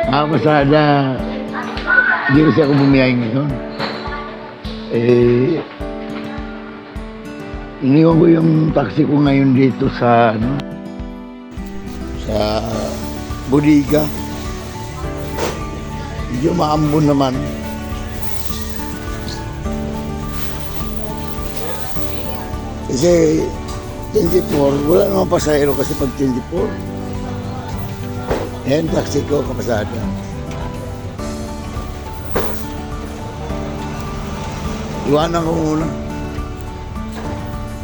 Masada, hindi kasi ako bumiyay ngayon. Iniwan ko yung taxi ko ngayon dito sa, sa bodega. Medyo maambon naman. Kasi 24, wala naman pasahero kasi pag 24. Ayan, taxi ko, kapasada. Iwanan ko muna.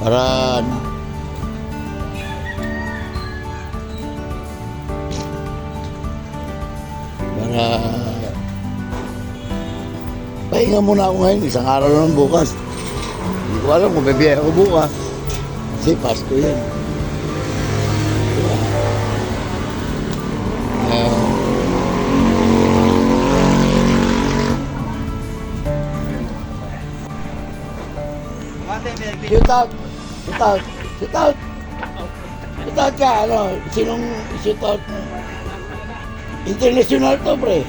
Para pahinga muna ako ngayon, isang araw lang bukas. Hindi ko alam kung bibiyay ako bukas. Kasi Pasko yan. Shoot out! Shoot out! Shoot out! Shoot out ka! Ano? Sinong shoot out mo? International to, pre.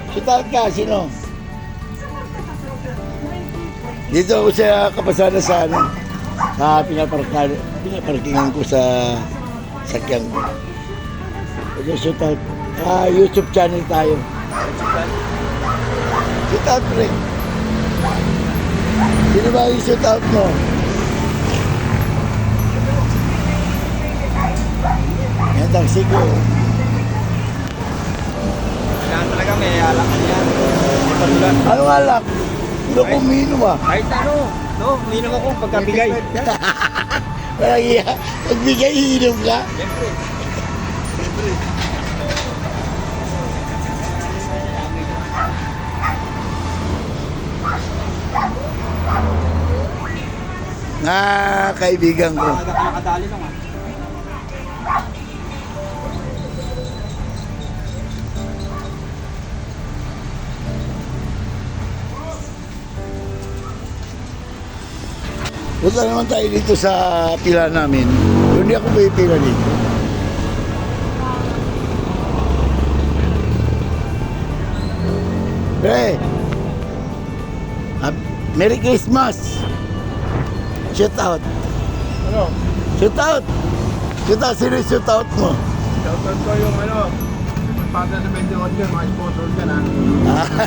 Shoot out ka! Sino? Dito ako sa kapasada sa ano, sa pinaparkingan ko sa sakyan ko. Ito shoot out. YouTube channel tayo. Shoot out, pre. Sino ba yung shoot out mo? Yan, taxi ko. Kailangan talaga may alak yan. Ano alak? Hindi ko uminom ah. Kahit ano, no, uminom ako pagkabigay. Walang iya. Pagbigay, iinom ka? Siyempre. Siyempre. Kaibigan ko. Nakakadali lang ah. Punta naman tayo dito sa pila namin. Hindi ako may pila dito. Pre! Merry Christmas! Shoot out! Ano? Shoot out! Shoot out! Sino yung shoot out mo? Shoutout ko yung ano, pagpata sa 28, mga sponsor ka na.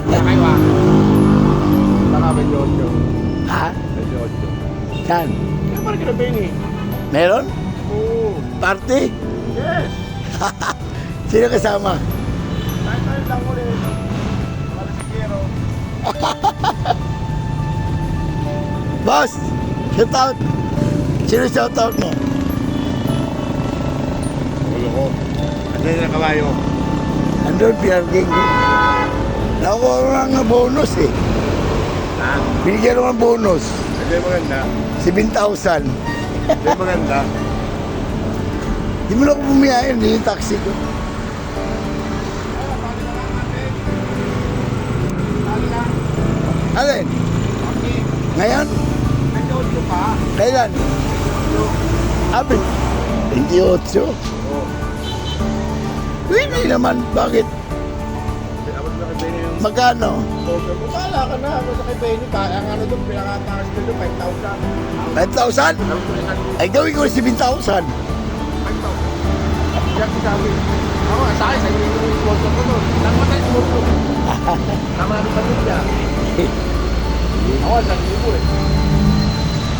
Kayo ah. Saka 28. Ha? 28. Saan? Kaya parang kinabayin eh. Meron? Oo. Party? Yes. Sino kasama? Tayo lang ulit. Mga nasikero. Boss! Shout out! Sino shout out mo? Ulo ko. Ano yung nakabayo? Andun, pinarking ko. Nakuha ko lang na bonus eh. Ha? Binigyan ko ng bonus. Hindi maganda. 7,000. Hindi maganda. Di mo na ako bumiyahin, hindi yung taxi ko. Alin? Ngayon? 28 pa. Kailan? Abi? 28? Oo. Hindi naman. Bakit? Dapat na kay Benny yung Magkano? sponsor mo. Bahala ka na. Basta kay Benny. Kaya ang ano doon, pinakatakas ko doon, 5,000. 5,000? Ay gawin ko 7,000. 5,000. Siya sabi. Ako, sa akin, sa inyo yung sponsor ko doon. Saan mo tayo sponsor? Tama na ba doon siya? Ako, sa libo eh.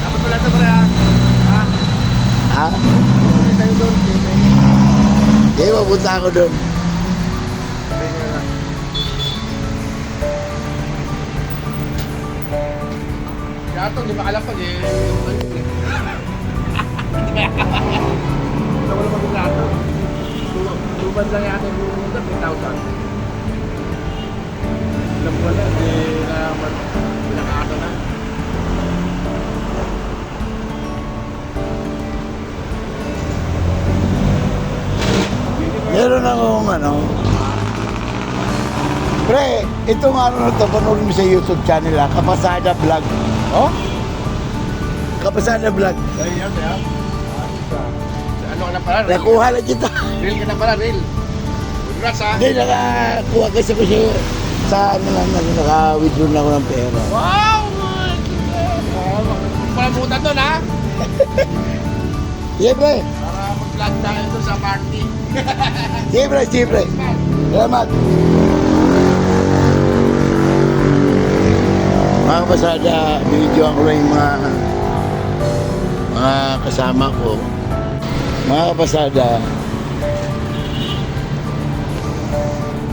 Dapat wala ito pala ha? Ha? Hindi tayo doon. Kaya mapunta ako doon. Kaya ito, hindi makalapag eh. Ito ko naman yung lato. Tuban lang yata yung pumunta, 3,000. Alam ko na, hindi naman pinakaano na. Meron akong ano. Pre, itong ano na ito, panoorin mo sa YouTube channel ha. Kapasada Vlog. Oh? Kapasada Vlog. Dahil yan, kaya. Ano ka na pala? Nakuha na kita. Reel ka na pala, reel. Congrats ha. Hindi, nakakuha kasi ko siya sa ano lang, naka-withdraw na ako ng pera. Wow! Palamutan doon ha. Siyempre, Para mag-vlog tayo doon sa party. siyempre. Salamat. Mga kapasada, binidyoan ko lang yung mga kasama ko. Mga kapasada,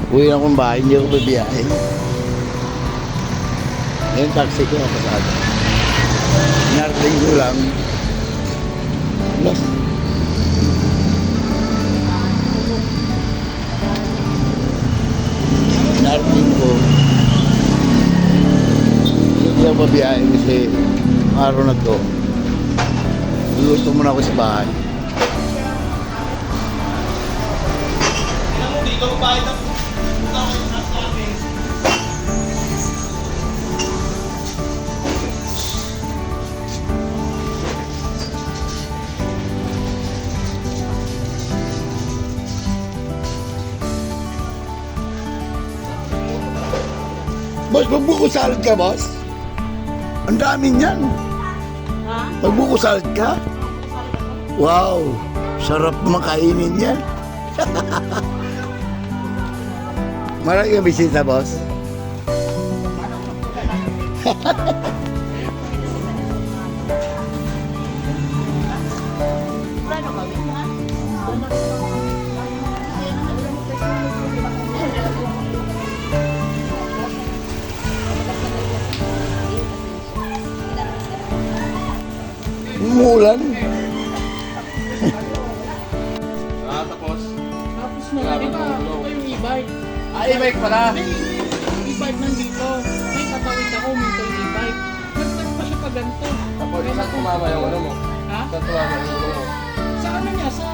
uwi na akong bahay, hindi ako babiyahin. Yung taxi ko, kapasada. Narating ko lang. Plus, narating ko. Hindi ako babiyahin kasi araw na to. Luluto muna ako sa bahay. Boss, magbuko salad ka, boss? Ang dami niyan. Ha? Magbuko salad ka? Wow, sarap makainin yan. Marami kang bisita, boss? Plano gawin mo, ha? Umulan. Tapos. Tapos na, di ba? Ito yung e-bike. E-bike pala. May e-bike nandito. May tatawid ako, minto yung e-bike. Nagtanong pa siya pa ganito. Tapos saan tumama yung ano mo? Ha? Saan tumama yung ulo mo? Sa ano niya? Sa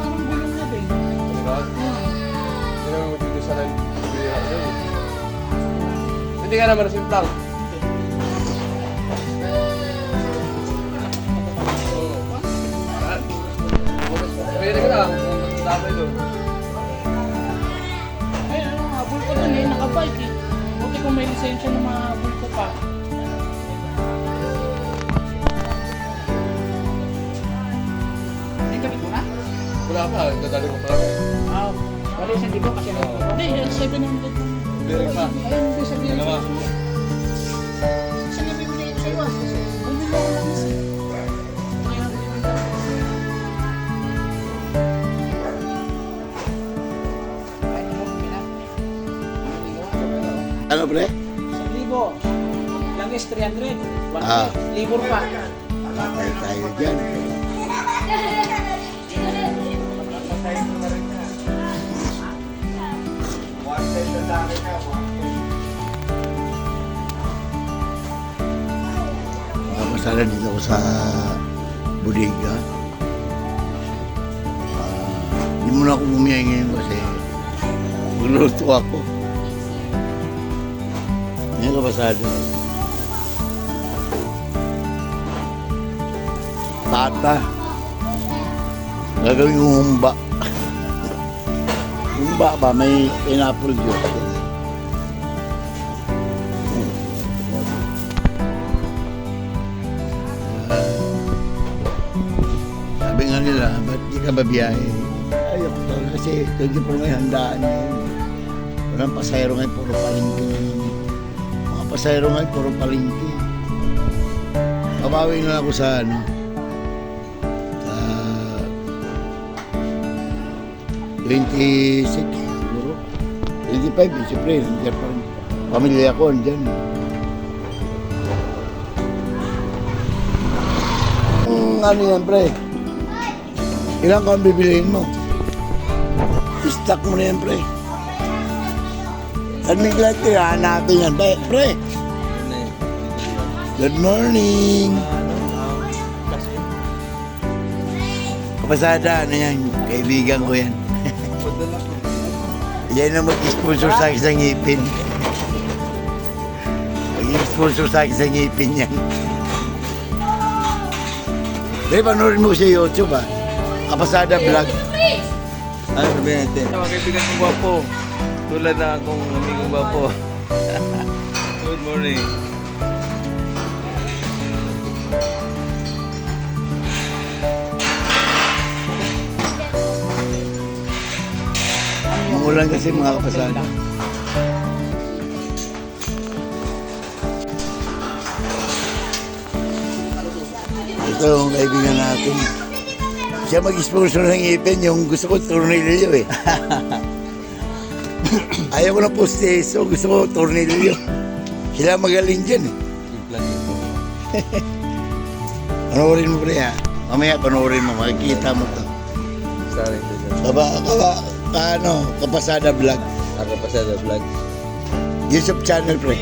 parang gulong na din. Diba? Hindi naman magdito sa rin. Hindi ka naman nasimplang. Pwede ka lang. Damay doon. Ay, ano, habol ko dun eh. Nakabike eh. Buti kung may lisensya na mahabol ko pa. Ay, gabi ko na? Wala pa. Dadali mo pa lang. Ah, wala isang libo kasi na. Hindi, 700. Hindi rin pa. Ayun, hindi sabihin. Dalawa. Saan niya bibigay ko sa'yo? Bumili ako lang isa. Kaya bibigay ko. Ay, ano mo na? Ano, pre? 1,000. Lang is 300. Ah. Libur pa. Patay tayo dyan. Masala dito ako sa bodega. Hindi muna ako bumiyay ngayon kasi magluluto ako. Ngayon ka pasado. Tata. Gagawin yung humba. Humba ba? May pineapple juice. Sabi nga nila, ba't di ka babiyahe? Ayoko talaga kasi 24 may handaan ngayon. Walang pasayro ngayon, puro palingki. Mga pasayro ngayon, puro palingki. Babawi na ako sa ano, sa 26 siguro. 25, siyempre, nandiyan pa rin. Pamilya ko, nandiyan. Ano yan, pre? Ilang ka ang bibiliin mo? I-stock mo na yan, pre. At may glad hanapin yan, pre. Good morning. Kapasada, ano yan? Kaibigan ko yan. Yan ang mag-sponsor sa akin sa ngipin. Mag-sponsor sa akin sa ngipin yan. Pre, panoorin mo sa YouTube, ha? Kapasada vlog. Ano sabihin natin? Mga kaibigan kong gwapo. Tulad na akong amigong gwapo. Good morning. Umulan kasi mga kapasada. Ito yung kaibigan natin. Siya mag-sponsor ng ipin, yung gusto ko tornilyo eh. Ayaw ko ng posteso, gusto ko tornilyo. Sila magaling dyan eh. Panoorin mo pre ha. Mamaya panoorin mo, makikita mo to. Sorry, Kapasada vlog. ako pa sa vlog. YouTube channel pre.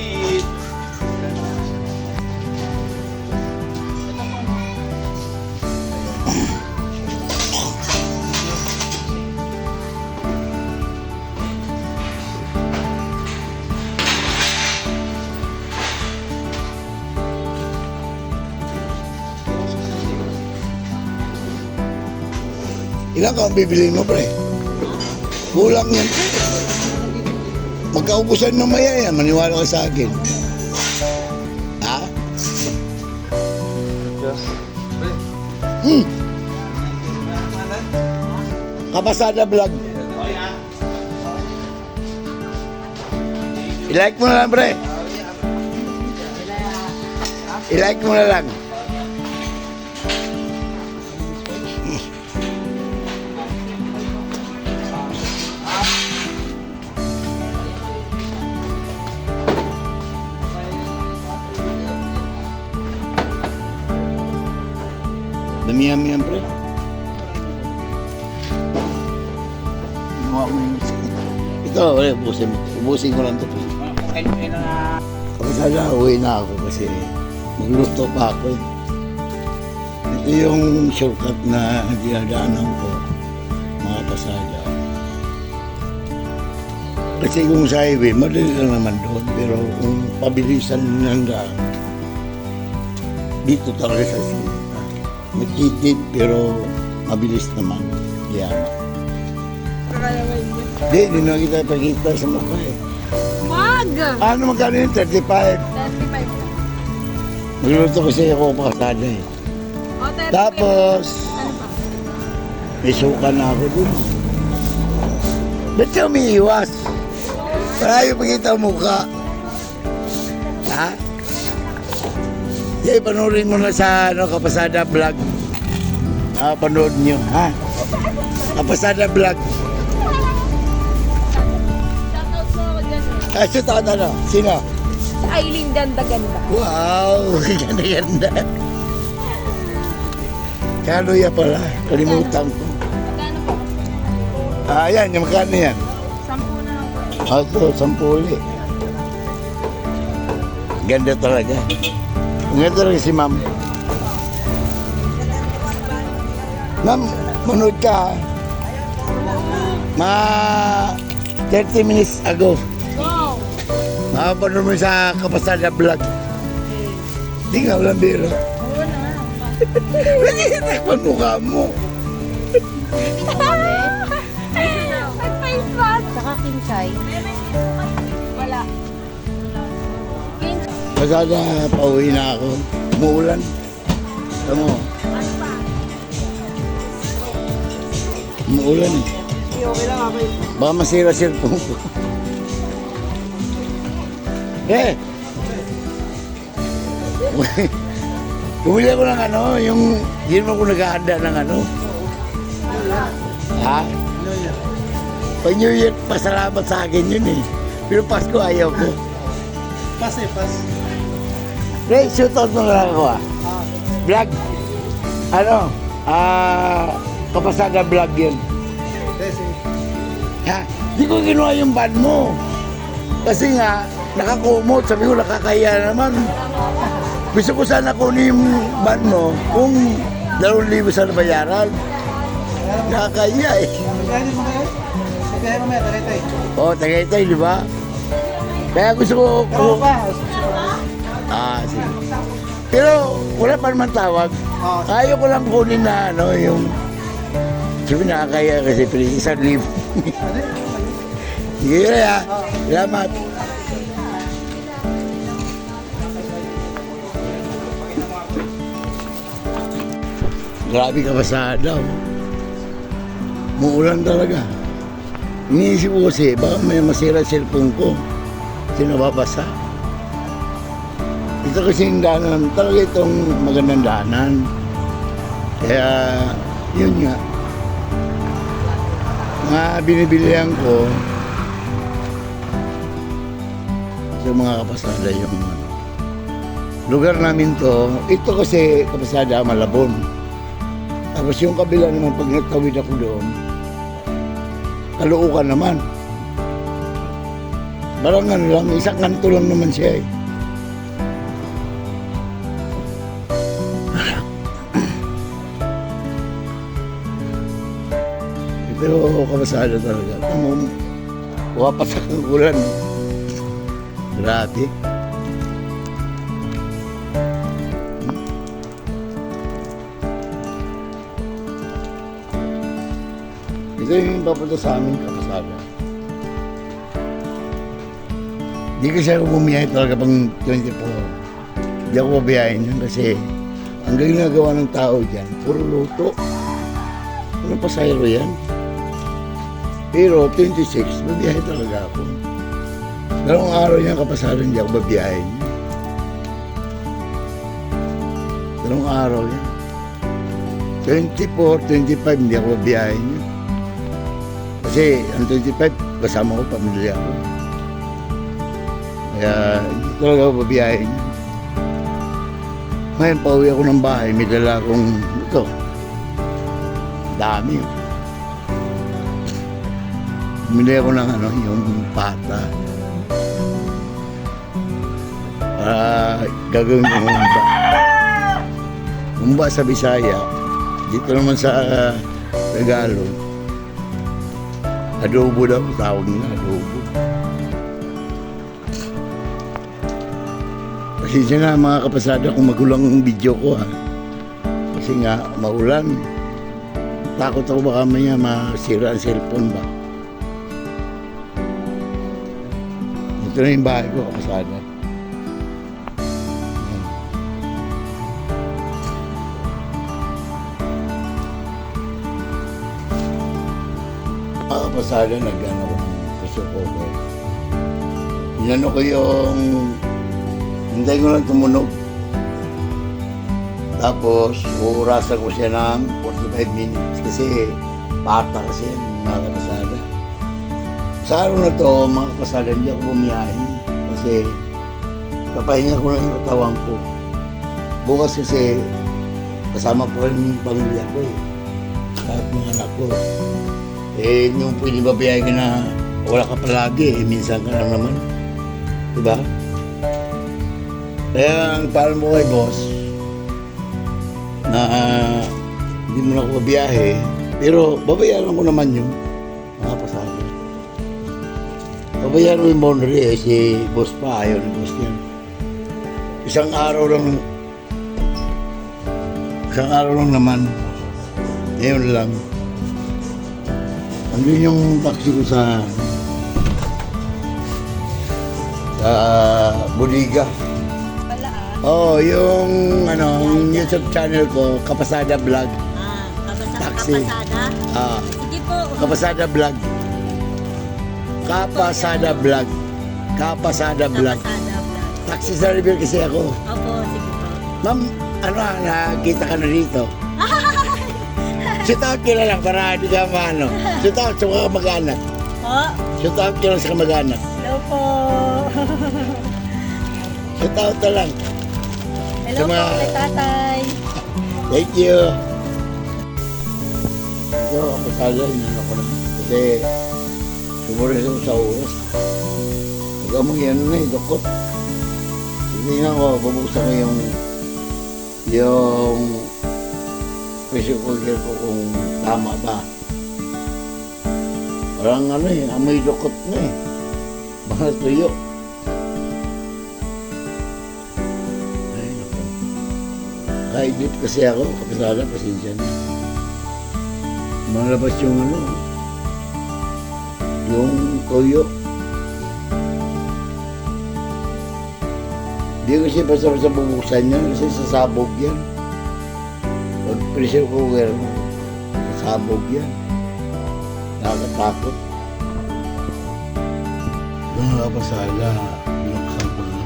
Ilan ka ang bibiliin mo, pre? Kulang yan. Magkaubusan ng maya yan, maniwala ka sa akin. Ha? Kapasada vlog. I-like mo na lang, pre. I-like mo na lang. Damihan mo yan, pre. Ginawa mo yung... Ito, ubusin mo. Ubusin ko lang ito, pre. Kapasada, uwi na ako kasi magluto pa ako. Ito yung shortcut na dinadaanan ko, mga pasada. Kasi kung sa highway, madali lang naman doon. Pero kung pabilisan ng daan, dito talaga sa sila. Matitid pero mabilis naman. Yaman. Hindi na kita pakita sa mukha eh. Wag! Ano magkano yun? 35. 35. Magluto kasi ako pakasada eh. O, 35. Tapos, Ano pa? may suka na ako dun. Ba't siya umiiwas? Parayo pakita ang mukha. Ha? Yan, panoorin mo na sa Kapasada Vlog. Panood nyo, ha? Kapasada Vlog. Shoutout sa mga dyan. Shoot out ano? Sino? Sa Aileen Ganda-Ganda. Wow! Ganda-ganda. Kaluya pala. Kalimutan ko. Magkano po? Yan. Yung magkano yan? 10 na lang po. Ito, 10 ulit. Ganda talaga. Ganda talaga si ma'am. Ma'am, manood ka. Mga 30 minutes ago. Go! Makapanood mo sa Kapasada Vlog. Di nga, walang biro. Oo na. Nagkitakpan mukha mo. Nag-face mask. Saka kinsay. Wala. Kinsay. Pasada, pauwi na ako. Umuulan. Tama mo. Ano pa? Umuulan eh. Okay lang ako. Baka masira cellphone ko. Eh! Bumili ako ng ano, yung yun mo ko naghahanda ng ano. Ha? Pag New Year, pasalamat sa akin yun eh. Pero Pasko ayaw ko. Pas eh, pas. Hey, shootout mo na lang ako ah. Vlog. Ano? Kapasada vlog yun. Ha? Di ko ginawa yung ban mo. Kasi nga, nakakumot. Sabi ko, nakakaya naman. Gusto ko sana kunin yung ban mo kung 2,000 sana bayaran. Nakakaya eh. Magkano mo kayo? Magkano mo Tagaytay? Oo, Tagaytay, di ba? Kaya gusto ko... Pero pa. Sige. Pero wala pa naman tawag. Ayaw ko lang kunin na ano, yung Sabi nakakaya kasi pilis isang libo. Sige rin ha. Salamat. Grabe ka pasada. Muulan talaga. Iniisip ko kasi, baka may masira cellphone ko. Sinababasa. Ito kasi yung daanan, talaga itong magandang daanan. Kaya, yun nga. Mga binibilihan ko sa mga kapasada yung lugar namin to. Ito kasi kapasada Malabon. Tapos yung kabila naman, pag nagtawid ako doon, Caloocan naman. Parang ano lang, isang kanto lang naman siya eh. Pero kabasada talaga. Wapasak ang ulan. Grabe. Ito yung papunta sa amin kabasada. Di kasi ako bumiyahe talaga pang 24. Di ako babiyahin yun kasi ang ginagawa ng tao dyan, puro luto. Ano pasayro yan? Pero 26, babiyahe talaga ako. Dalawang araw niya kapasada hindi ako babiyahin. Dalawang araw yan. 24, 25 hindi ako babiyahin. Kasi ang 25, kasama ko, pamilya ko. Kaya hindi talaga ako babiyahin. Ngayon, pauwi ako ng bahay, may dala akong ito. Dami. Bumili ako ng ano, yung pata. Para gagawin ko humba. Humba sa Bisaya. Dito naman sa Tagalog. Adobo daw, tawag nila, adobo. Pasensya na mga kapasada kung magulang ang video ko ha. Kasi nga, maulan. Takot ako baka maya masira ang cellphone ba. Ito na yung bahay ko, kapasada. Mga kapasada, nag-ano ko ng puso ko. Inano ko yung hintay ko lang tumunog. Tapos, uurasan ko siya ng 45 minutes kasi pata kasi yan, mga kapasada. Sa araw na to, mga kapasada, hindi ako bumiyahin kasi kapahinga ko lang yung katawan ko. Bukas kasi kasama po rin yung pamilya ko eh. Kahit mga anak ko. Eh, yung pwede babiyahin ka na wala ka palagi eh, minsan ka lang naman. Diba? Kaya ang parang mo kay boss, na hindi mo na ako babiyahe, pero babayaran ko naman yung mga pasada. Babayaran mo yung boundary eh, si boss pa, ayaw ni boss yan. Isang araw lang naman, ngayon lang. Andun yung taxi ko sa Buliga. Oh, yung YouTube channel ko, Kapasada Vlog. Taxi. Kapasada? Sige po. Kapasada Vlog. Kapasada Vlog. Kapasada Vlog. Kapasada vlog. Taxi driver kasi ako. Opo, sige po. Ma'am, nakita ka na rito. Shoot out ka na lang para hindi ka maano. Shoot out sa mga kamag-anak. Po? Shoot out ka lang sa kamag-anak. Hello po. Shoot out na lang. Hello po kay tatay. Thank you. Ito, kapasada, inano ko na. Kasi, sumulit ako sa oras. Huwag mo yan na eh, dokot. Tingnan ko, bubuksan ko yung pressure cooker ko kung tama ba. Parang amoy dokot na eh. Baka tuyo. Ay, naku. Kaidip kasi ako, kapasada, pasensya na. Malabas yung ano, yung toyo. Di kasi basta-basta bubuksan yan kasi sasabog yan. Pag pressure cooker, sasabog yan. Nakakatakot. Mga kapasala, binuksan ko na.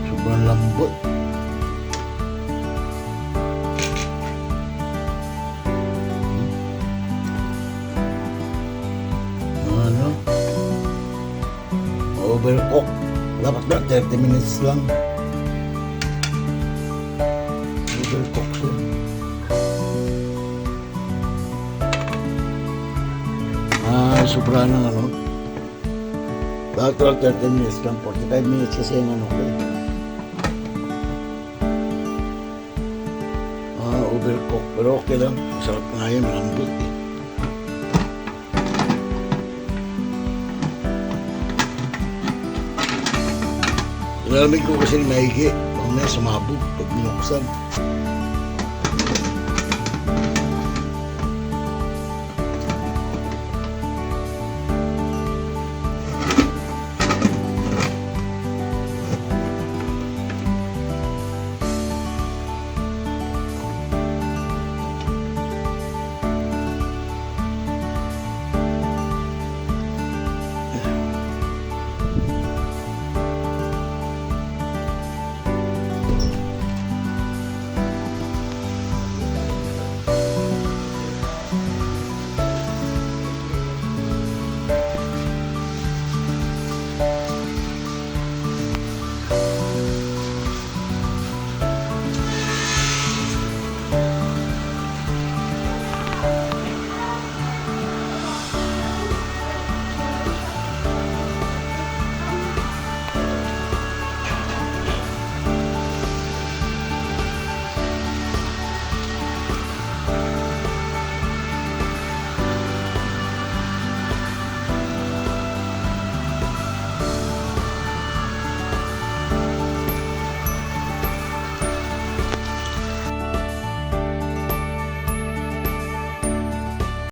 Sobrang lambot. Ano? Overcook. Dapat ba 30 minutes lang? Overcook siya. Sobra ng ano. Dapat 30 minutes lang. 45 minutes kasi yung ano ko. Overcook. Pero okay lang. Masarap nga yun. Malambot eh. Inalamig ko kasi maigi. Mamaya sumabog pag binuksan.